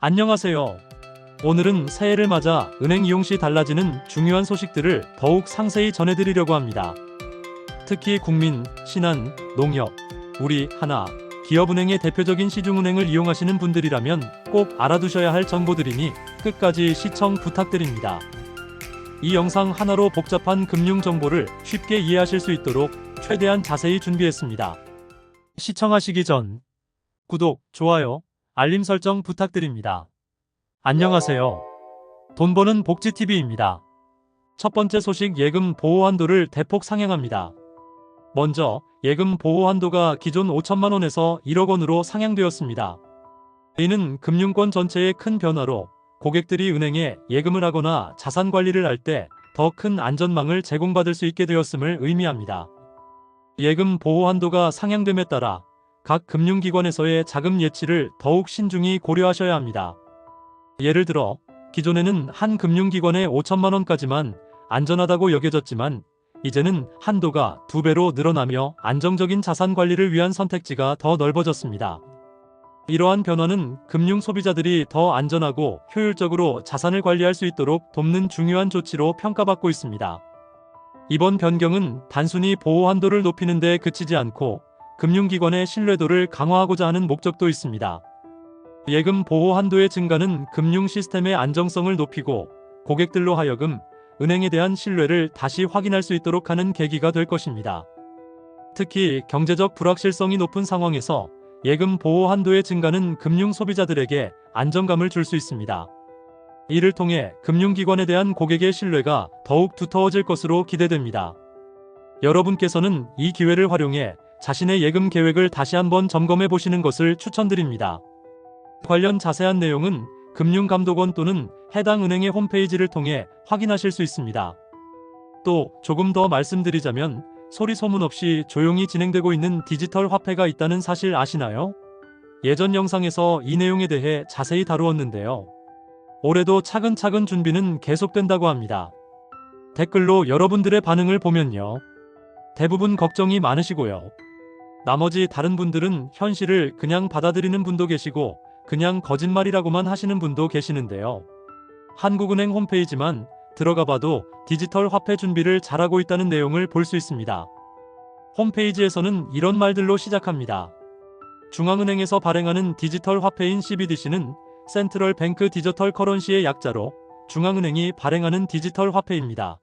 안녕하세요. 오늘은 새해를 맞아 은행 이용 시 달라지는 중요한 소식들을 더욱 상세히 전해드리려고 합니다. 특히 국민, 신한, 농협, 우리, 하나, 기업은행의 대표적인 시중은행을 이용하시는 분들이라면 꼭 알아두셔야 할 정보들이니 끝까지 시청 부탁드립니다. 이 영상 하나로 복잡한 금융 정보를 쉽게 이해하실 수 있도록 최대한 자세히 준비했습니다. 시청하시기 전 구독, 좋아요, 알림 설정 부탁드립니다. 안녕하세요. 돈 버는 복지TV입니다. 첫 번째 소식, 예금 보호 한도를 대폭 상향합니다. 먼저 예금 보호 한도가 기존 5천만 원에서 1억 원으로 상향되었습니다. 이는 금융권 전체의 큰 변화로 고객들이 은행에 예금을 하거나 자산 관리를 할 때 더 큰 안전망을 제공받을 수 있게 되었음을 의미합니다. 예금 보호 한도가 상향됨에 따라 각 금융기관에서의 자금 예치를 더욱 신중히 고려하셔야 합니다. 예를 들어 기존에는 한 금융기관에 5천만 원까지만 안전하다고 여겨졌지만 이제는 한도가 2배로 늘어나며 안정적인 자산 관리를 위한 선택지가 더 넓어졌습니다. 이러한 변화는 금융 소비자들이 더 안전하고 효율적으로 자산을 관리할 수 있도록 돕는 중요한 조치로 평가받고 있습니다. 이번 변경은 단순히 보호 한도를 높이는 데 그치지 않고 금융기관의 신뢰도를 강화하고자 하는 목적도 있습니다. 예금 보호 한도의 증가는 금융 시스템의 안정성을 높이고 고객들로 하여금 은행에 대한 신뢰를 다시 확인할 수 있도록 하는 계기가 될 것입니다. 특히 경제적 불확실성이 높은 상황에서 예금 보호 한도의 증가는 금융 소비자들에게 안정감을 줄 수 있습니다. 이를 통해 금융기관에 대한 고객의 신뢰가 더욱 두터워질 것으로 기대됩니다. 여러분께서는 이 기회를 활용해 자신의 예금 계획을 다시 한번 점검해 보시는 것을 추천드립니다. 관련 자세한 내용은 금융감독원 또는 해당 은행의 홈페이지를 통해 확인하실 수 있습니다. 또 조금 더 말씀드리자면 소리 소문 없이 조용히 진행되고 있는 디지털 화폐가 있다는 사실 아시나요? 예전 영상에서 이 내용에 대해 자세히 다루었는데요. 올해도 차근차근 준비는 계속된다고 합니다. 댓글로 여러분들의 반응을 보면요. 대부분 걱정이 많으시고요. 나머지 다른 분들은 현실을 그냥 받아들이는 분도 계시고 그냥 거짓말이라고만 하시는 분도 계시는데요. 한국은행 홈페이지만 들어가 봐도 디지털 화폐 준비를 잘하고 있다는 내용을 볼 수 있습니다. 홈페이지에서는 이런 말들로 시작합니다. 중앙은행에서 발행하는 디지털 화폐인 CBDC는 센트럴 뱅크 디지털 커런시의 약자로 중앙은행이 발행하는 디지털 화폐입니다.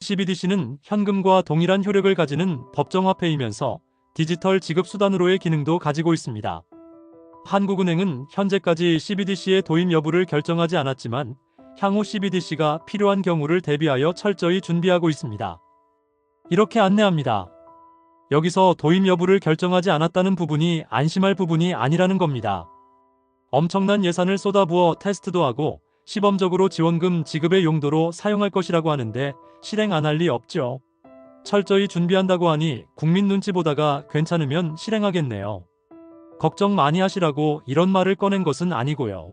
CBDC는 현금과 동일한 효력을 가지는 법정화폐이면서 디지털 지급 수단으로의 기능도 가지고 있습니다. 한국은행은 현재까지 CBDC의 도입 여부를 결정하지 않았지만 향후 CBDC가 필요한 경우를 대비하여 철저히 준비하고 있습니다. 이렇게 안내합니다. 여기서 도입 여부를 결정하지 않았다는 부분이 안심할 부분이 아니라는 겁니다. 엄청난 예산을 쏟아부어 테스트도 하고 시범적으로 지원금 지급의 용도로 사용할 것이라고 하는데 실행 안 할 리 없죠. 철저히 준비한다고 하니 국민 눈치 보다가 괜찮으면 실행하겠네요. 걱정 많이 하시라고 이런 말을 꺼낸 것은 아니고요.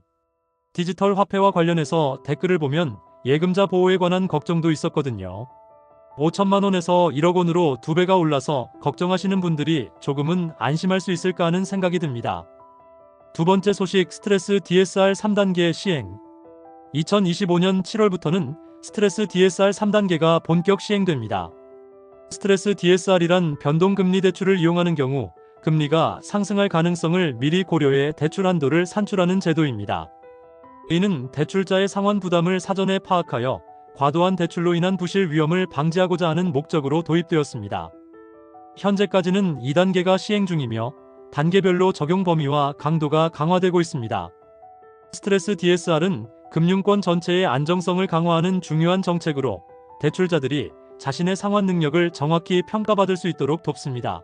디지털 화폐와 관련해서 댓글을 보면 예금자 보호에 관한 걱정도 있었거든요. 5천만 원에서 1억 원으로 2배가 올라서 걱정하시는 분들이 조금은 안심할 수 있을까 하는 생각이 듭니다. 두 번째 소식, 스트레스 DSR 3단계 시행. 2025년 7월부터는 스트레스 DSR 3단계가 본격 시행됩니다. 스트레스 DSR이란 변동금리 대출을 이용하는 경우 금리가 상승할 가능성을 미리 고려해 대출 한도를 산출하는 제도입니다. 이는 대출자의 상환 부담을 사전에 파악하여 과도한 대출로 인한 부실 위험을 방지하고자 하는 목적으로 도입되었습니다. 현재까지는 2단계가 시행 중이며 단계별로 적용 범위와 강도가 강화되고 있습니다. 스트레스 DSR은 금융권 전체의 안정성을 강화하는 중요한 정책으로 대출자들이 자신의 상환 능력을 정확히 평가받을 수 있도록 돕습니다.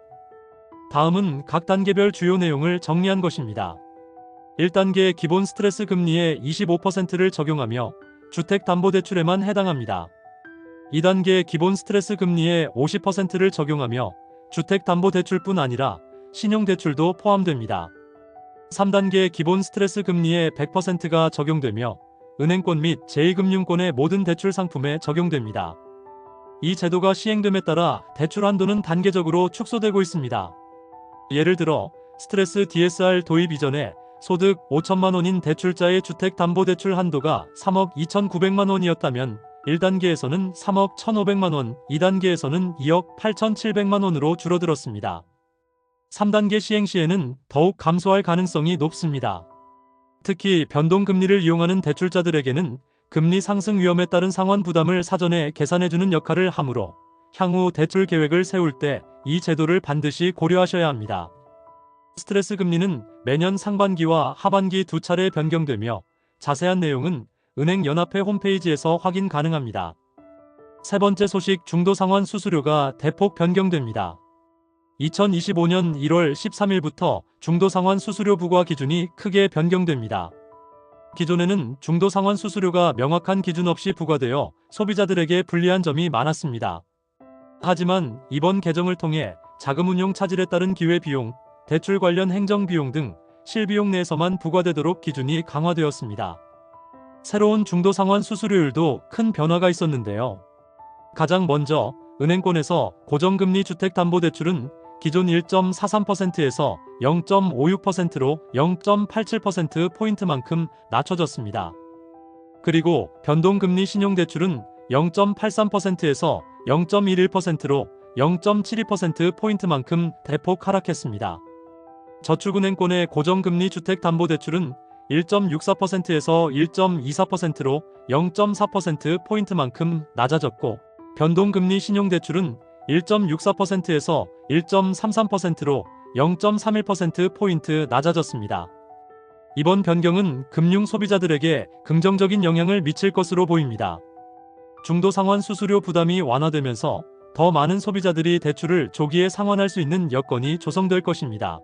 다음은 각 단계별 주요 내용을 정리한 것입니다. 1단계 기본 스트레스 금리의 25%를 적용하며 주택담보대출에만 해당합니다. 2단계 기본 스트레스 금리의 50%를 적용하며 주택담보대출뿐 아니라 신용대출도 포함됩니다. 3단계 기본 스트레스 금리의 100%가 적용되며 은행권 및 제2금융권의 모든 대출 상품에 적용됩니다. 이 제도가 시행됨에 따라 대출 한도는 단계적으로 축소되고 있습니다. 예를 들어 스트레스 DSR 도입 이전에 소득 5천만 원인 대출자의 주택담보대출 한도가 3억 2,900만 원이었다면 1단계에서는 3억 1,500만 원, 2단계에서는 2억 8,700만 원으로 줄어들었습니다. 3단계 시행 시에는 더욱 감소할 가능성이 높습니다. 특히 변동금리를 이용하는 대출자들에게는 금리 상승 위험에 따른 상환 부담을 사전에 계산해주는 역할을 하므로 향후 대출 계획을 세울 때 이 제도를 반드시 고려하셔야 합니다. 스트레스 금리는 매년 상반기와 하반기 두 차례 변경되며 자세한 내용은 은행연합회 홈페이지에서 확인 가능합니다. 세 번째 소식, 중도상환 수수료가 대폭 변경됩니다. 2025년 1월 13일부터 중도상환 수수료 부과 기준이 크게 변경됩니다. 기존에는 중도상환 수수료가 명확한 기준 없이 부과되어 소비자들에게 불리한 점이 많았습니다. 하지만 이번 개정을 통해 자금운용 차질에 따른 기회비용, 대출 관련 행정비용 등 실비용 내에서만 부과되도록 기준이 강화되었습니다. 새로운 중도상환 수수료율도 큰 변화가 있었는데요. 가장 먼저 은행권에서 고정금리 주택담보대출은 기존 1.43%에서 0.56%로 0.87%포인트만큼 낮춰졌습니다. 그리고 변동금리 신용대출은 0.83%에서 0.11%로 0.72%포인트만큼 대폭 하락했습니다. 저축은행권의 고정금리 주택담보대출은 1.64%에서 1.24%로 0.4%포인트만큼 낮아졌고, 변동금리 신용대출은 1.64%에서 1.33%로 0.31%포인트 낮아졌습니다. 이번 변경은 금융 소비자들에게 긍정적인 영향을 미칠 것으로 보입니다. 중도상환 수수료 부담이 완화되면서 더 많은 소비자들이 대출을 조기에 상환할 수 있는 여건이 조성될 것입니다.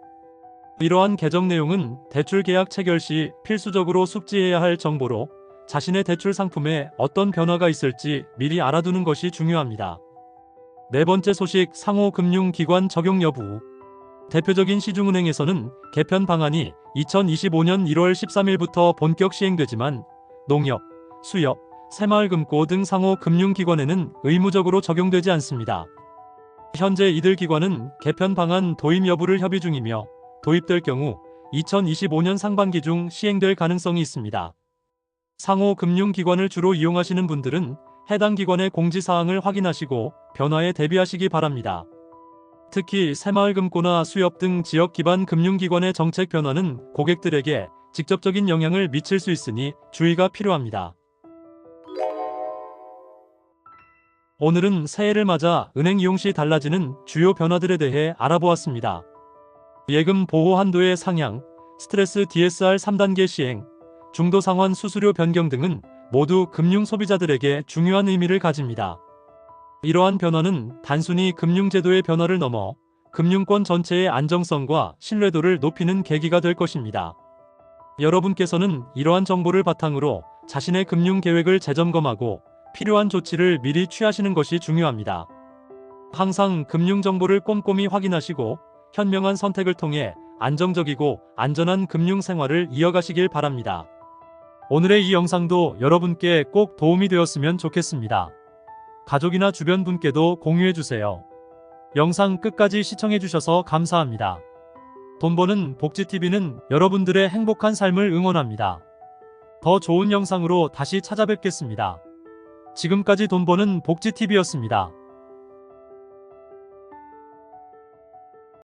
이러한 개정 내용은 대출 계약 체결 시 필수적으로 숙지해야 할 정보로 자신의 대출 상품에 어떤 변화가 있을지 미리 알아두는 것이 중요합니다. 네 번째 소식, 상호금융기관 적용 여부. 대표적인 시중은행에서는 개편 방안이 2025년 1월 13일부터 본격 시행되지만 농협, 수협, 새마을금고 등 상호금융기관에는 의무적으로 적용되지 않습니다. 현재 이들 기관은 개편 방안 도입 여부를 협의 중이며 도입될 경우 2025년 상반기 중 시행될 가능성이 있습니다. 상호금융기관을 주로 이용하시는 분들은 해당 기관의 공지사항을 확인하시고 변화에 대비하시기 바랍니다. 특히 새마을금고나 수협 등 지역 기반 금융기관의 정책 변화는 고객들에게 직접적인 영향을 미칠 수 있으니 주의가 필요합니다. 오늘은 새해를 맞아 은행 이용 시 달라지는 주요 변화들에 대해 알아보았습니다. 예금 보호 한도의 상향, 스트레스 DSR 3단계 시행, 중도상환 수수료 변경 등은 모두 금융 소비자들에게 중요한 의미를 가집니다. 이러한 변화는 단순히 금융제도의 변화를 넘어 금융권 전체의 안정성과 신뢰도를 높이는 계기가 될 것입니다. 여러분께서는 이러한 정보를 바탕으로 자신의 금융 계획을 재점검하고 필요한 조치를 미리 취하시는 것이 중요합니다. 항상 금융 정보를 꼼꼼히 확인하시고 현명한 선택을 통해 안정적이고 안전한 금융 생활을 이어가시길 바랍니다. 오늘의 이 영상도 여러분께 꼭 도움이 되었으면 좋겠습니다. 가족이나 주변 분께도 공유해주세요. 영상 끝까지 시청해주셔서 감사합니다. 돈 버는 복지TV는 여러분들의 행복한 삶을 응원합니다. 더 좋은 영상으로 다시 찾아뵙겠습니다. 지금까지 돈 버는 복지TV였습니다.